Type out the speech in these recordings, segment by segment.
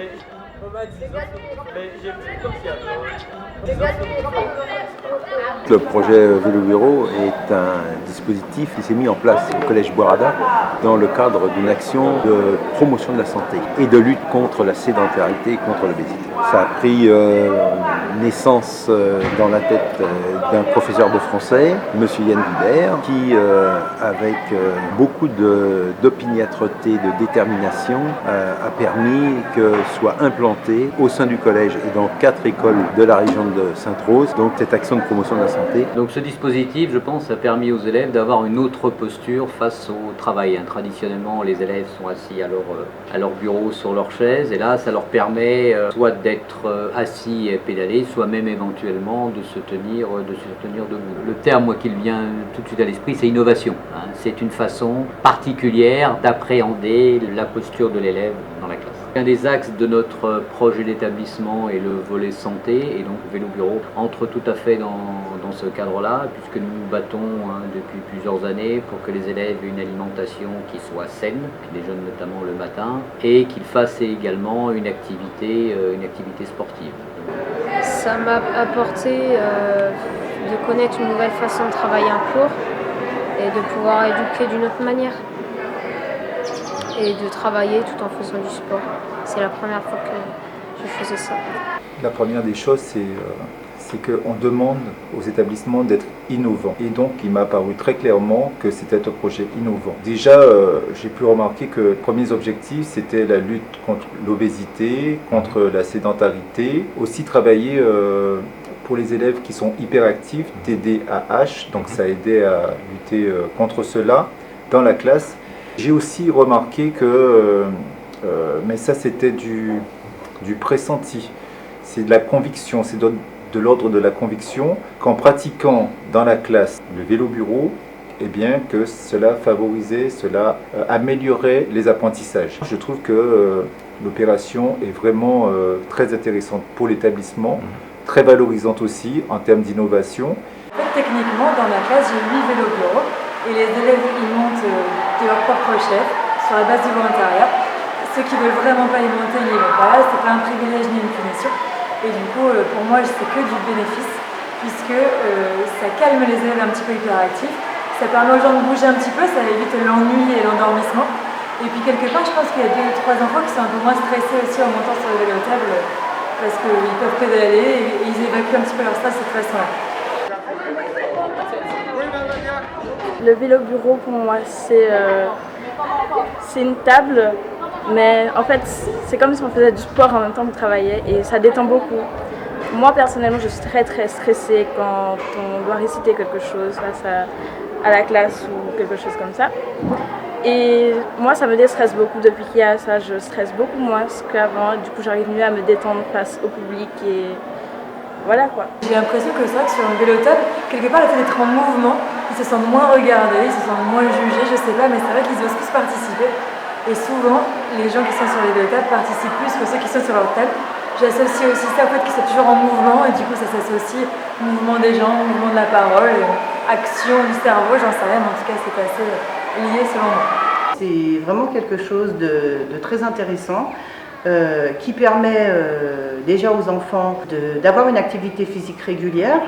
Mais on m'a dit, mais j'ai vu comme s'il y Le projet Vélo Bureau est un dispositif qui s'est mis en place au Collège Boirada dans le cadre d'une action de promotion de la santé et de lutte contre la sédentarité et contre l'obésité. Ça a pris naissance dans la tête d'un professeur de français, M. Yann Guibert, qui, avec beaucoup d'opiniâtreté, de détermination, a permis que soit implantée au sein du collège et dans 4 écoles de la région de Sainte-Rose, donc cette action de promotion de la santé. Donc ce dispositif, je pense, a permis aux élèves d'avoir une autre posture face au travail. Traditionnellement, les élèves sont assis à leur bureau, sur leur chaise, et là, ça leur permet soit d'être assis et pédaler, soit même éventuellement de se tenir debout. Le terme, moi, qui me vient tout de suite à l'esprit, c'est innovation. C'est une façon particulière d'appréhender la posture de l'élève dans la classe. Un des axes de notre projet d'établissement est le volet santé, et donc Vélo Bureau entre tout à fait dans ce cadre-là, puisque nous nous battons depuis plusieurs années pour que les élèves aient une alimentation qui soit saine, qui déjeunent notamment le matin, et qu'ils fassent également une activité sportive. Ça m'a apporté de connaître une nouvelle façon de travailler un cours et de pouvoir éduquer d'une autre manière et de travailler tout en faisant du sport. C'est la première fois que je faisais ça. La première des choses, c'est qu'on demande aux établissements d'être innovants. Et donc, il m'a apparu très clairement que c'était un projet innovant. Déjà, j'ai pu remarquer que les premiers objectifs, c'était la lutte contre l'obésité, contre la sédentarité. Aussi travailler pour les élèves qui sont hyperactifs, TDAH, donc ça a aidé à lutter contre cela dans la classe. J'ai aussi remarqué que, mais ça c'était du pressenti, c'est de la conviction, c'est de l'ordre de la conviction qu'en pratiquant dans la classe le vélo bureau, eh bien que cela favorisait, cela améliorait les apprentissages. Je trouve que l'opération est vraiment très intéressante pour l'établissement, très valorisante aussi en termes d'innovation. En fait, techniquement, dans la classe, j'ai 8 vélos bureaux et les élèves ils montent de leur propre chef sur la base du volontariat. Ceux qui ne veulent vraiment pas y monter, ils n'y vont pas, c'est pas un privilège ni une punition. Et du coup, pour moi, c'est que du bénéfice, puisque ça calme les élèves un petit peu hyperactifs, ça permet aux gens de bouger un petit peu, ça évite l'ennui et l'endormissement. Et puis quelque part, je pense qu'il y a 2 ou 3 enfants qui sont un peu moins stressés aussi en montant sur le vélo table, parce qu'ils peuvent pédaler et ils évacuent un petit peu leur stress de cette façon-là. Le vélo bureau pour moi c'est une table, mais en fait c'est comme si on faisait du sport en même temps qu'on travaillait et ça détend beaucoup. Moi personnellement je suis très stressée quand on doit réciter quelque chose face à la classe ou quelque chose comme ça. Et moi ça me déstresse beaucoup depuis qu'il y a ça, je stresse beaucoup moins qu'avant, du coup j'arrive mieux à me détendre face au public et voilà quoi. J'ai l'impression que c'est vrai que sur un vélo table, quelque part le fait d'être en mouvement, ils se sentent moins regardés, ils se sentent moins jugés, je sais pas, mais c'est vrai qu'ils osent plus participer. Et souvent, les gens qui sont sur les vélo tables participent plus que ceux qui sont sur leur table. J'associe aussi ça au fait qu'ils sont toujours en mouvement et du coup ça s'associe au mouvement des gens, au mouvement de la parole, action du cerveau, j'en sais rien, mais en tout cas c'est assez lié selon moi. C'est vraiment quelque chose de très intéressant qui permet déjà aux enfants d'avoir une activité physique régulière,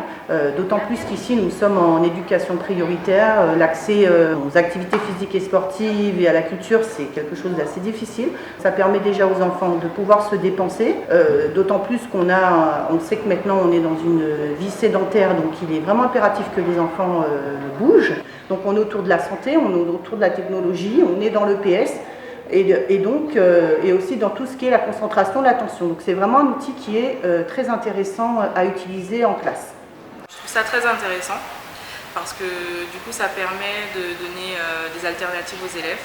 d'autant plus qu'ici nous sommes en éducation prioritaire, l'accès aux activités physiques et sportives et à la culture c'est quelque chose d'assez difficile. Ça permet déjà aux enfants de pouvoir se dépenser, d'autant plus on sait que maintenant on est dans une vie sédentaire, donc il est vraiment impératif que les enfants bougent. Donc on est autour de la santé, on est autour de la technologie, on est dans l'EPS. Et donc, et aussi dans tout ce qui est la concentration, l'attention. Donc c'est vraiment un outil qui est très intéressant à utiliser en classe. Je trouve ça très intéressant parce que du coup ça permet de donner des alternatives aux élèves.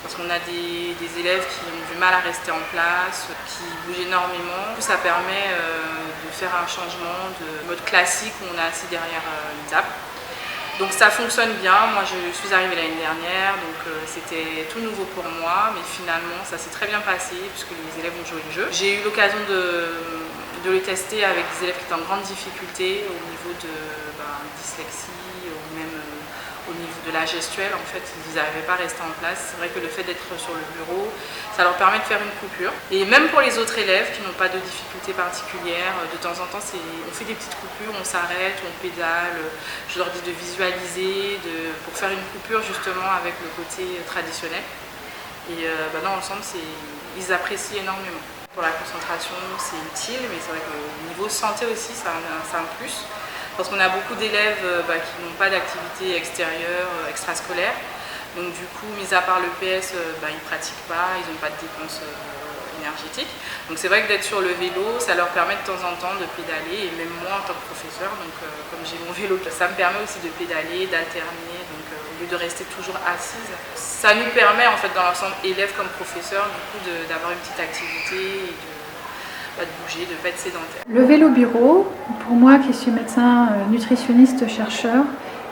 Parce qu'on a des élèves qui ont du mal à rester en place, qui bougent énormément. Du coup, ça permet de faire un changement de mode classique où on est assis derrière une table. Donc ça fonctionne bien, moi je suis arrivée l'année dernière, donc c'était tout nouveau pour moi, mais finalement ça s'est très bien passé puisque les élèves ont joué le jeu. J'ai eu l'occasion de le tester avec des élèves qui étaient en grande difficulté au niveau de dyslexie ou même au niveau de la gestuelle, en fait, ils n'arrivaient pas à rester en place. C'est vrai que le fait d'être sur le bureau, ça leur permet de faire une coupure. Et même pour les autres élèves qui n'ont pas de difficultés particulières, de temps en temps, on fait des petites coupures, on s'arrête, on pédale. Je leur dis de visualiser, pour faire une coupure justement avec le côté traditionnel. Et dans l'ensemble, ils apprécient énormément. Pour la concentration, c'est utile, mais c'est vrai qu'au niveau santé aussi, c'est un plus. Parce qu'on a beaucoup d'élèves qui n'ont pas d'activité extérieure, extrascolaire. Donc du coup, mis à part le PS, ils ne pratiquent pas, ils n'ont pas de dépenses énergétiques. Donc c'est vrai que d'être sur le vélo, ça leur permet de temps en temps de pédaler, et même moi en tant que professeur, donc comme j'ai mon vélo, ça me permet aussi de pédaler, d'alterner, donc au lieu de rester toujours assise. Ça nous permet en fait dans l'ensemble, élèves comme professeurs, du coup d'avoir une petite activité et de bouger, de ne pas être sédentaire. Le vélo bureau, pour moi qui suis médecin nutritionniste chercheur,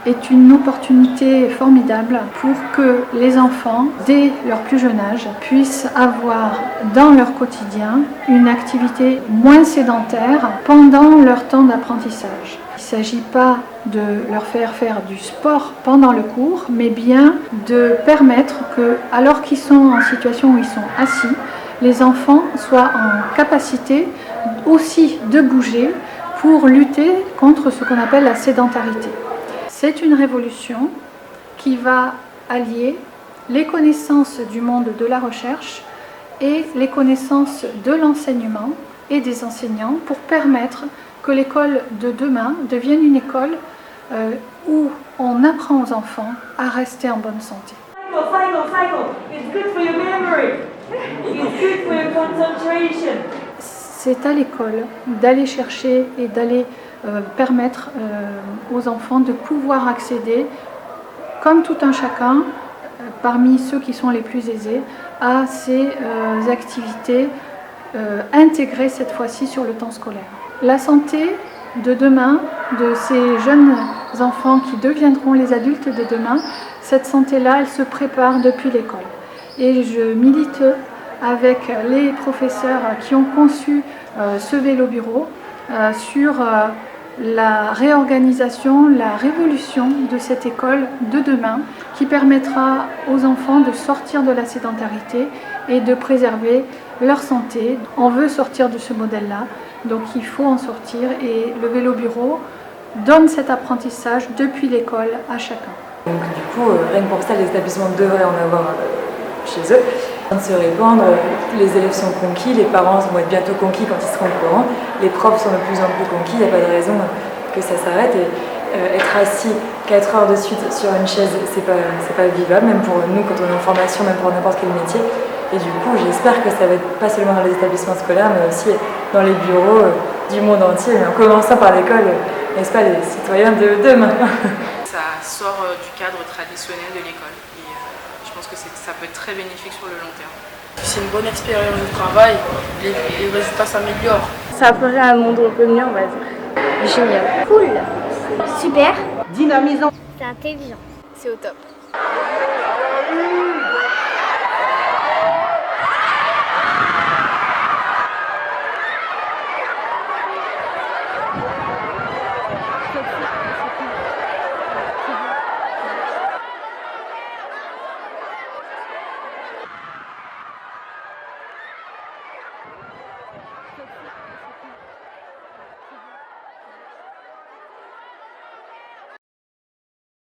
est une opportunité formidable pour que les enfants, dès leur plus jeune âge, puissent avoir dans leur quotidien une activité moins sédentaire pendant leur temps d'apprentissage. Il ne s'agit pas de leur faire du sport pendant le cours, mais bien de permettre que, alors qu'ils sont en situation où ils sont assis, les enfants soient en capacité aussi de bouger pour lutter contre ce qu'on appelle la sédentarité. C'est une révolution qui va allier les connaissances du monde de la recherche et les connaissances de l'enseignement et des enseignants pour permettre que l'école de demain devienne une école où on apprend aux enfants à rester en bonne santé. It's good for your memory. It's good for your concentration. C'est à l'école d'aller chercher et d'aller permettre aux enfants de pouvoir accéder, comme tout un chacun, parmi ceux qui sont les plus aisés, à ces activités intégrées cette fois-ci sur le temps scolaire. La santé de demain, de ces jeunes enfants qui deviendront les adultes de demain, cette santé-là, elle se prépare depuis l'école. Et je milite avec les professeurs qui ont conçu ce vélo bureau sur la réorganisation, la révolution de cette école de demain qui permettra aux enfants de sortir de la sédentarité et de préserver leur santé. On veut sortir de ce modèle-là, donc il faut en sortir et le vélo bureau donne cet apprentissage depuis l'école à chacun. Donc du coup, rien que pour ça, les établissements devraient en avoir chez eux. De se répandre, les élèves sont conquis, les parents vont être bientôt conquis quand ils seront au courant, les profs sont de plus en plus conquis, il n'y a pas de raison que ça s'arrête. Et être assis 4 heures de suite sur une chaise, c'est pas vivable, même pour nous quand on est en formation, même pour n'importe quel métier. Et du coup, j'espère que ça va être pas seulement dans les établissements scolaires, mais aussi dans les bureaux du monde entier, en commençant par l'école, n'est-ce pas, les citoyens de demain. Ça sort du cadre traditionnel de l'école. Je pense que ça peut être très bénéfique sur le long terme. C'est une bonne expérience de travail, les résultats s'améliorent. Ça ferait un monde un peu mieux, on va dire. Génial. Cool. Super. Dynamisant. C'est intelligent. C'est au top.